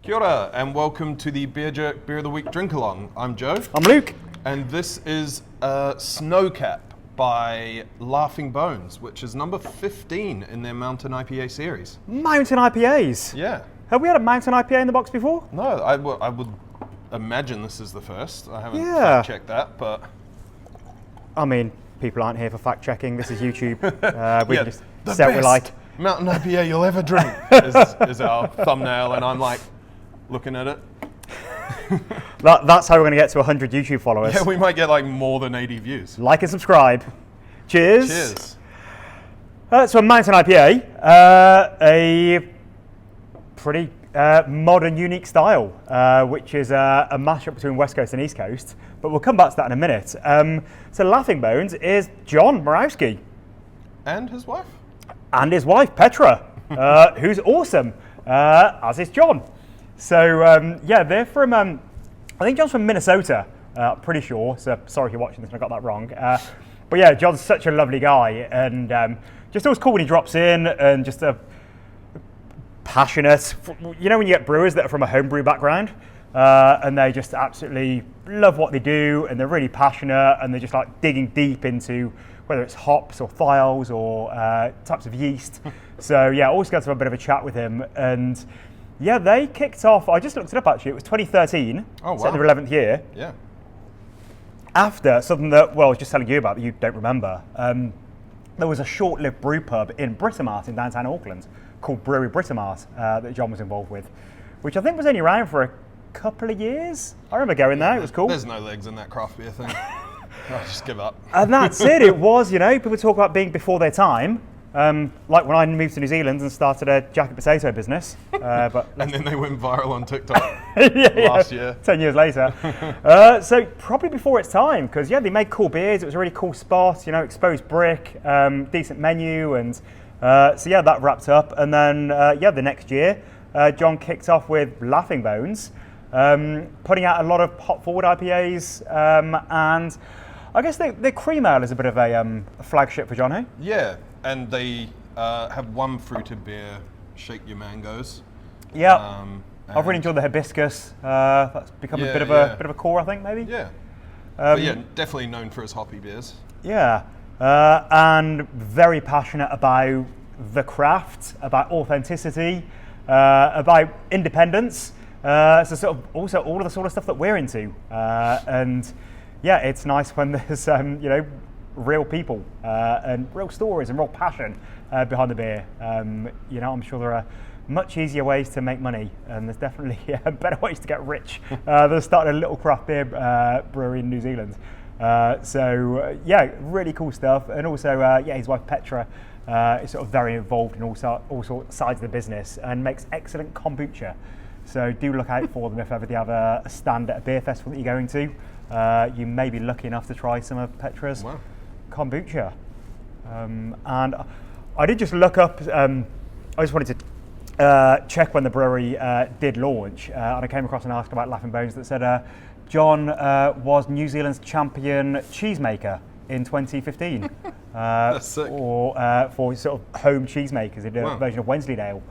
Kia ora, and welcome to the Beer Jerk Beer of the Week Drink Along. I'm Joe. I'm Luke. And this is Snowcap by Laughing Bones, which is number 15 in their Mountain IPA series. Mountain IPAs? Yeah. Have we had a Mountain IPA in the box before? No, I would imagine this is the first. I haven't Yeah. checked that, but... I mean, people aren't here for fact checking. This is YouTube. We Yeah, can just the say what we best like. Mountain IPA you'll ever drink is our thumbnail, and I'm like, looking at it. That's how we're going to get to 100 YouTube followers. Yeah, we might get like more than 80 views. Like and subscribe. Cheers. Cheers. So a Mountain IPA, a pretty modern, unique style, which is a mashup between West Coast and East Coast. But we'll come back to that in a minute. So Laughing Bones is John Morawski. And his wife? And his wife, Petra, who's awesome, as is John. So, yeah, they're from, I think John's from Minnesota, pretty sure. So, sorry if you're watching this and I got that wrong. But yeah, John's such a lovely guy, and just always cool when he drops in, and just a passionate, you know when you get brewers that are from a homebrew background, and they just absolutely love what they do, and they're really passionate, and they're just like digging deep into whether it's hops or thiols or types of yeast. So yeah, always got to have a bit of a chat with him. And yeah, they kicked off, I just looked it up actually, it was 2013, Oh, so wow. their 11th year, Yeah. after something that, well, I was just telling you about that you don't remember. There was a short-lived brew pub in Britomart in downtown Auckland called Brewery Britomart that John was involved with, which I think was only around for a couple of years. I remember going there, it was cool. There's no legs in that craft beer thing. I'll just give up. And that's it, it was, you know, people talk about being before their time. Like when I moved to New Zealand and started a jacket potato business. But And then they went viral on TikTok yeah, last year. 10 years later. So probably before its time, because yeah, they made cool beers. It was a really cool spot, you know, exposed brick, decent menu. And so yeah, that wrapped up. And then, yeah, the next year, John kicked off with Laughing Bones, putting out a lot of hop forward IPAs. And I guess the cream ale is a bit of a flagship for John, hey? Yeah, and they have one fruited beer, Shake Your Mangoes. Yeah. I've really enjoyed the hibiscus. That's become a Yeah, bit of yeah. a bit of a core, I think, maybe. Yeah. But yeah, definitely known for his hoppy beers. Yeah, and very passionate about the craft, about authenticity, about independence. So sort of also all of the sort of stuff that we're into. And yeah, it's nice when there's you know, real people and real stories and real passion behind the beer. You know, I'm sure there are much easier ways to make money, and there's definitely better ways to get rich than starting a little craft beer brewery in New Zealand. So yeah, really cool stuff. And also, yeah, his wife Petra is sort of very involved in all sorts sides of the business and makes excellent kombucha. So do look out for them if ever they have a stand at a beer festival that you're going to. You may be lucky enough to try some of Petra's kombucha. And I did just look up, I just wanted to check when the brewery did launch, and I came across an article about Laughing Bones that said John was New Zealand's champion cheesemaker in 2015. That's sick. For sort of home cheesemakers, in a version of Wensleydale.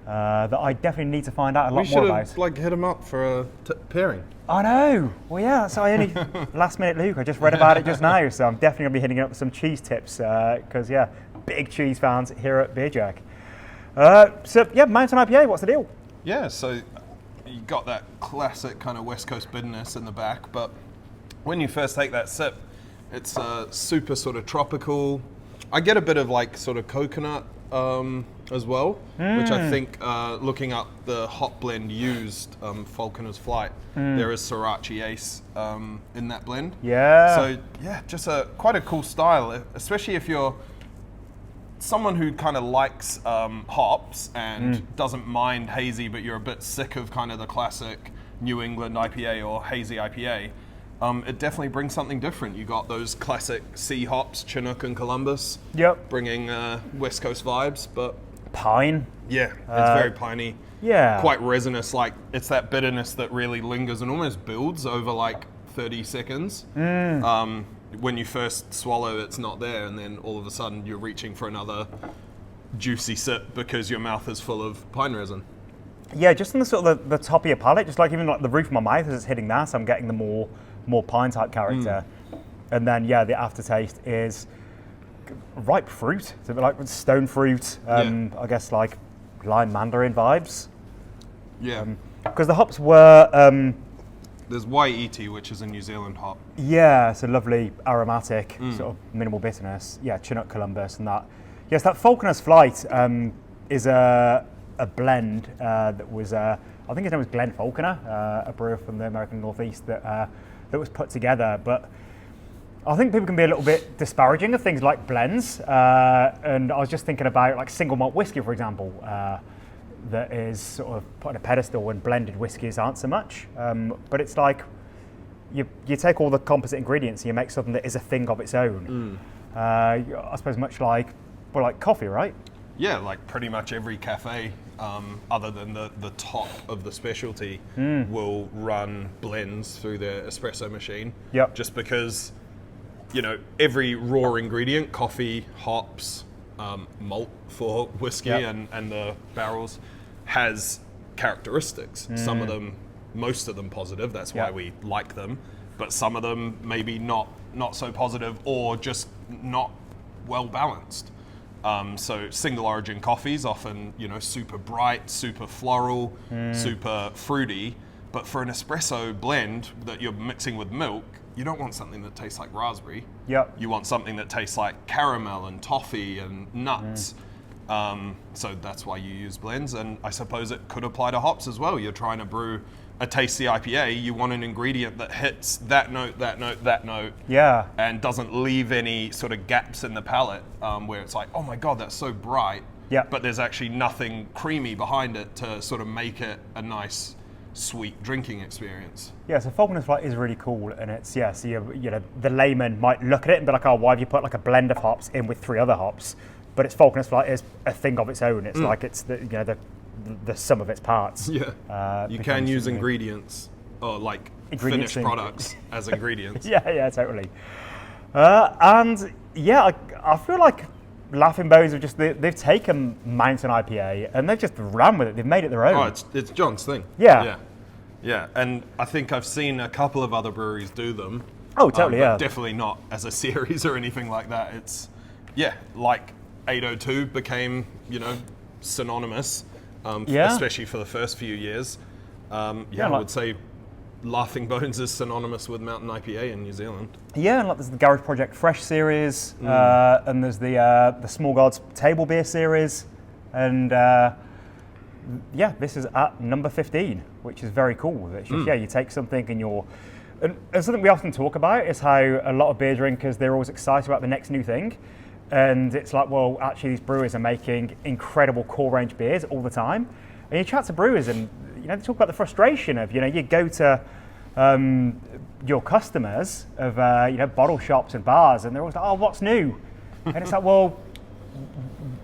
That I definitely need to find out a lot more about. We should have like hit him up for a pairing. I know. Well, yeah. So I only last minute, Luke. I just read about it just now, so I'm definitely gonna be hitting up with some cheese tips because yeah, big cheese fans here at Beer Jack. So yeah, Mountain IPA. What's the deal? Yeah, so you got that classic kind of West Coast bitterness in the back, but when you first take that sip, it's super sort of tropical. I get a bit of like sort of coconut as well, which I think looking up the hop blend used, Falconer's Flight, there is Sriracha Ace in that blend. Yeah. So yeah, just quite a cool style, especially if you're someone who kind of likes hops and doesn't mind hazy, but you're a bit sick of kind of the classic New England IPA or hazy IPA. It definitely brings something different. You got those classic C hops, Chinook and Columbus, bringing West Coast vibes, but pine. Yeah, it's very piney. Yeah. Quite resinous, like it's that bitterness that really lingers and almost builds over like 30 seconds. When you first swallow, it's not there, and then all of a sudden you're reaching for another juicy sip because your mouth is full of pine resin. Yeah, just on the sort of the top of your palate, just like even like the roof of my mouth as it's hitting that, I'm getting the more pine type character. And then yeah, the aftertaste is ripe fruit. It's a bit like stone fruit, I guess like lime mandarin vibes. Yeah. Because the hops were There's Waiheke, which is a New Zealand hop. yeah, it's a lovely aromatic, sort of minimal bitterness. Yeah, Chinook Columbus and that. Yes, that Falconer's Flight is a blend that was, I think his name was Glenn Falconer, a brewer from the American Northeast that was put together. But I think people can be a little bit disparaging of things like blends. And I was just thinking about like single malt whiskey, for example, that is sort of put on a pedestal and blended whiskies aren't so much. But it's like you take all the composite ingredients and you make something that is a thing of its own. I suppose much like coffee, right? Yeah, like pretty much every cafe, other than the top of the specialty, will run blends through their espresso machine. Yep. Just because, you know, every raw ingredient, coffee, hops, malt for whiskey and the barrels, has characteristics. Some of them, most of them positive, that's why we like them, but some of them maybe not so positive or just not well balanced. So single origin coffees often, you know, super bright, super floral, super fruity, but for an espresso blend that you're mixing with milk, you don't want something that tastes like raspberry. Yep. You want something that tastes like caramel and toffee and nuts. So that's why you use blends, and I suppose it could apply to hops as well. You're trying to brew a tasty IPA, you want an ingredient that hits that note, that note, that note, and doesn't leave any sort of gaps in the palate where it's like, oh my god, that's so bright, but there's actually nothing creamy behind it to sort of make it a nice, sweet drinking experience. Yeah, so Falconer's Flight is really cool, and it's so you know the layman might look at it and be like, oh, why have you put like a blend of hops in with 3 other hops? But it's Falconer's Flight is a thing of its own. It's like it's the sum of its parts. Yeah, you can use ingredients or like finished products as ingredients. Yeah, totally. And yeah, I feel like Laughing Bones have just they've taken Mountain IPA and they've just ran with it. They've made it their own. Oh, it's John's thing. Yeah, and I think I've seen a couple of other breweries do them. Oh, totally. But definitely not as a series or anything like that. It's like 802 became synonymous. Especially for the first few years. I would say Laughing Bones is synonymous with Mountain IPA in New Zealand. Yeah, and like there's the Garage Project Fresh series, and there's the Small Gods Table Beer series, and this is at number 15, which is very cool. It's just, you take something and something we often talk about is how a lot of beer drinkers, they're always excited about the next new thing. And it's like, well, actually these brewers are making incredible core range beers all the time. And you chat to brewers and, they talk about the frustration of, you go to your customers of, bottle shops and bars, and they're always like, oh, what's new? And it's like, well,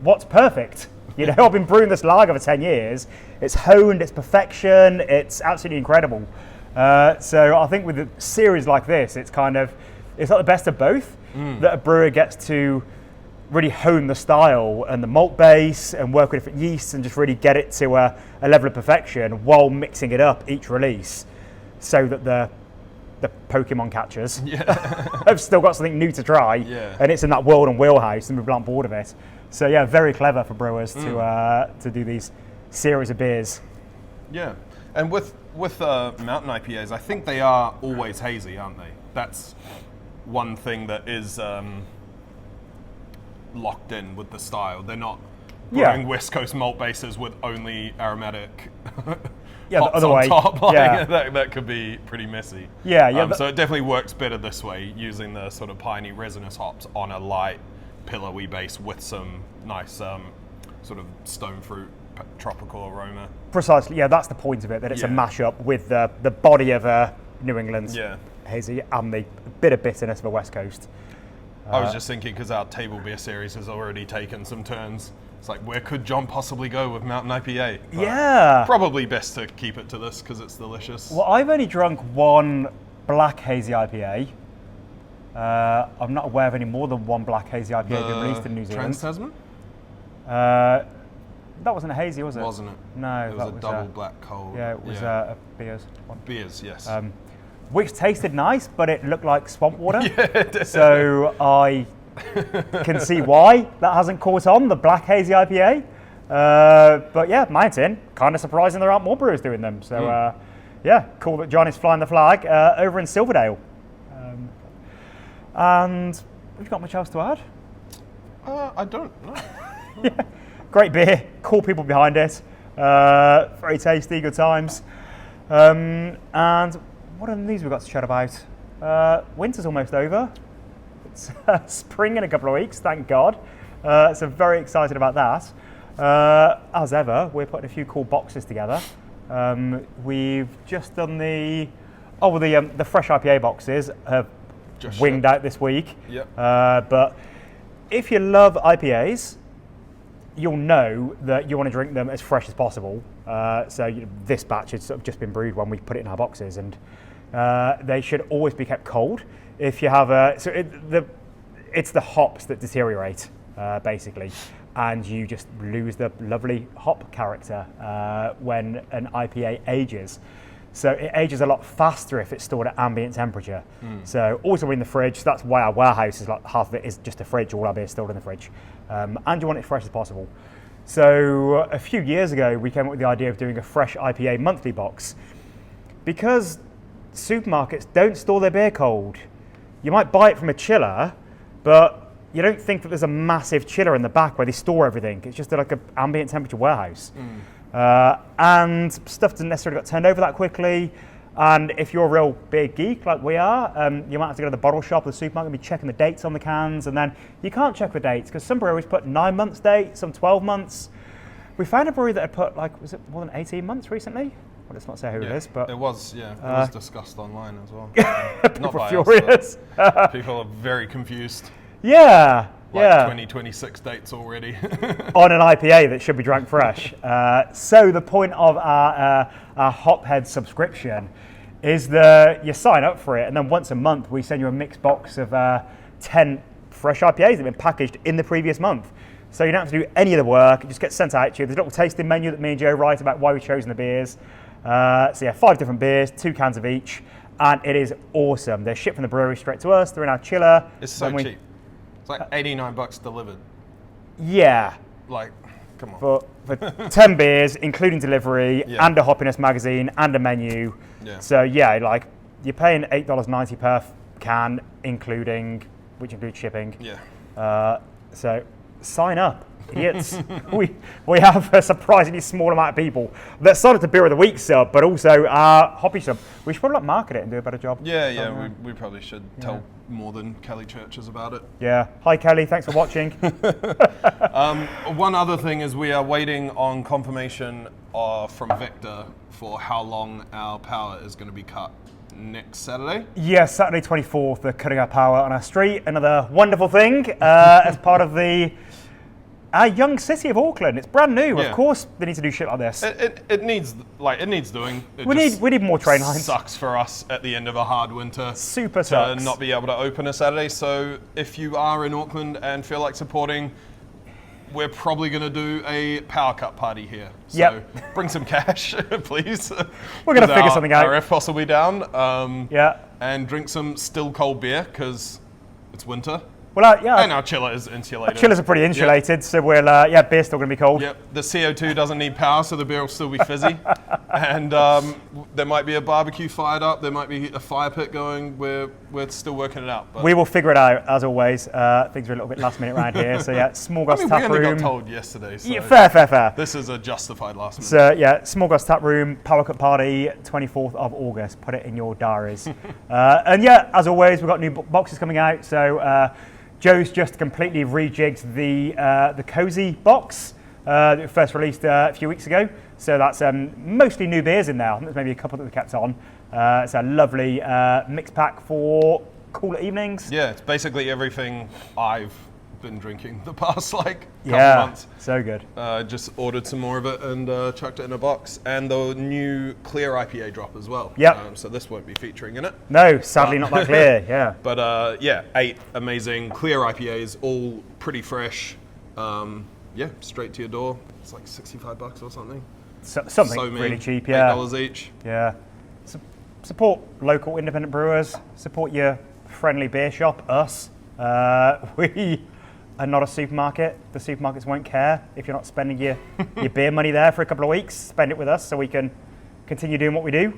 what's perfect? I've been brewing this lager for 10 years. It's honed, it's perfection, it's absolutely incredible. So I think with a series like this, it's like the best of both, that a brewer gets to really hone the style and the malt base and work with different yeasts and just really get it to a level of perfection while mixing it up each release so that the Pokemon catchers have still got something new to try and it's in that world and wheelhouse and we're on board of it. So yeah, very clever for brewers to do these series of beers. Yeah, and with Mountain IPAs, I think they are always hazy, aren't they? That's one thing that is locked in with the style. They're not brewing West Coast malt bases with only aromatic hops on top. That could be pretty messy. So it definitely works better this way, using the sort of piney resinous hops on a light pillowy base with some nice sort of stone fruit tropical aroma. Precisely, that's the point of it, that it's a mashup with the body of New England hazy and the bit of bitterness of a West Coast. I was just thinking, because our table beer series has already taken some turns. It's like, where could John possibly go with Mountain IPA? But probably best to keep it to this because it's delicious. Well, I've only drunk one black hazy IPA. I'm not aware of any more than one black hazy IPA being released in New Zealand. Trans-Tasman? That wasn't a hazy, was it? Wasn't it? No. It was a double black cold. Yeah, it was a beers one. Beers, yes. Which tasted nice, but it looked like swamp water. Yeah, so I can see why that hasn't caught on, the black hazy IPA. But yeah, Mountain, kind of surprising there aren't more brewers doing them. So yeah, cool that John is flying the flag over in Silverdale. And have you got much else to add? I don't know. Yeah. Great beer, cool people behind it, very tasty, good times. And what are these we've got to chat about? Winter's almost over. It's spring in a couple of weeks, thank God. So very excited about that. As ever, we're putting a few cool boxes together. We've just done the fresh IPA boxes have just winged out this week. Yep. But if you love IPAs, you'll know that you want to drink them as fresh as possible. So this batch has sort of just been brewed when we put it in our boxes, and they should always be kept cold. If you have it's the hops that deteriorate basically, and you just lose the lovely hop character when an IPA ages. So it ages a lot faster if it's stored at ambient temperature. So also in the fridge. So that's why our warehouse is like half of it is just a fridge. All our beer is stored in the fridge, and you want it fresh as possible. So a few years ago, we came up with the idea of doing a fresh IPA monthly box because supermarkets don't store their beer cold. You might buy it from a chiller, but you don't think that there's a massive chiller in the back where they store everything. It's just like an ambient temperature warehouse. And stuff doesn't necessarily get turned over that quickly. And if you're a real big geek like we are, you might have to go to the bottle shop or the supermarket and be checking the dates on the cans. And then you can't check the dates because some breweries put 9 months date, some 12 months. We found a brewery that had put was it more than 18 months recently? Well, let's not say who it is, but it was discussed online as well. Not by furious. us, people are very confused. Yeah. 2026 dates already. On an IPA that should be drank fresh. So the point of our Hophead subscription is that you sign up for it, and then once a month we send you a mixed box of 10 fresh IPAs that have been packaged in the previous month. So you don't have to do any of the work, it just gets sent out to you. There's a little tasting menu that me and Joe write about why we've chosen the beers. So yeah, 5 different beers, 2 cans of each, and it is awesome. They're shipped from the brewery straight to us, they're in our chiller. It's so cheap. It's like $89 delivered. Yeah. Like, come on. For 10 beers, including delivery, and a Hoppiness magazine, and a menu. Yeah. So yeah, like you're paying $8.90 per can, which includes shipping. Yeah. So sign up, idiots. we have a surprisingly small amount of people that signed up to Beer of the Week sub, but also our Hoppy sub. We should probably market it and do a better job. Yeah, we probably should tell more than Kelly Churches about it. Yeah. Hi Kelly, thanks for watching. One other thing is we are waiting on confirmation from Victor for how long our power is going to be cut next Saturday. Yes, Saturday 24th, they're cutting our power on our street. Another wonderful thing as part of our young city of Auckland. It's brand new. Yeah. Of course, they need to do shit like this. It needs doing. We need more train lines. Sucks for us at the end of a hard winter. Super to sucks. not be able to open a Saturday. So if you are in Auckland and feel like supporting, we're probably going to do a power cut party here. So bring some cash, please. We're going to figure something out. Our FPOS will be down. And drink some still cold beer because it's winter. Well, and our chiller is insulated. Our chillers are pretty insulated, so we'll, beer's still going to be cold. Yep, the CO2 doesn't need power, so the beer will still be fizzy. And there might be a barbecue fired up, there might be a fire pit going, we're still working it out. But we will figure it out, as always. Things are a little bit last minute around here, so Small Goss Tap Room. We only got told yesterday, so fair. This is a justified last minute. So Small Goss Tap Room, Power Cut Party, 24th of August. Put it in your diaries. And as always, we've got new boxes coming out, so Joe's just completely rejigged the Cozy box that we first released a few weeks ago. So that's mostly new beers in there. I think there's maybe a couple that we kept on. It's a lovely mix pack for cooler evenings. Yeah, it's basically everything I've been drinking the past couple months. So good. Just ordered some more of it and chucked it in a box. And the new clear IPA drop as well. Yep. So this won't be featuring in it. No, sadly not that clear, But 8 amazing clear IPAs, all pretty fresh. yeah, straight to your door. It's like $65 or something. Something So me, really cheap, yeah. $8 each. Yeah. Support local independent brewers. Support your friendly beer shop, us. We are not a supermarket. The supermarkets won't care if you're not spending your beer money there for a couple of weeks. Spend it with us so we can continue doing what we do,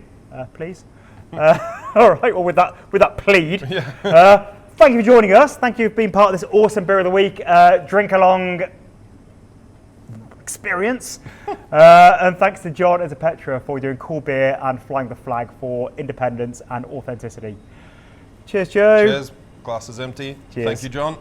please. All right, well, with that plead, thank you for joining us. Thank you for being part of this awesome Beer of the Week drink along experience. And thanks to John and to Petra for doing cool beer and flying the flag for independence and authenticity. Cheers, Joe. Cheers. Glass is empty. Cheers. Thank you, John.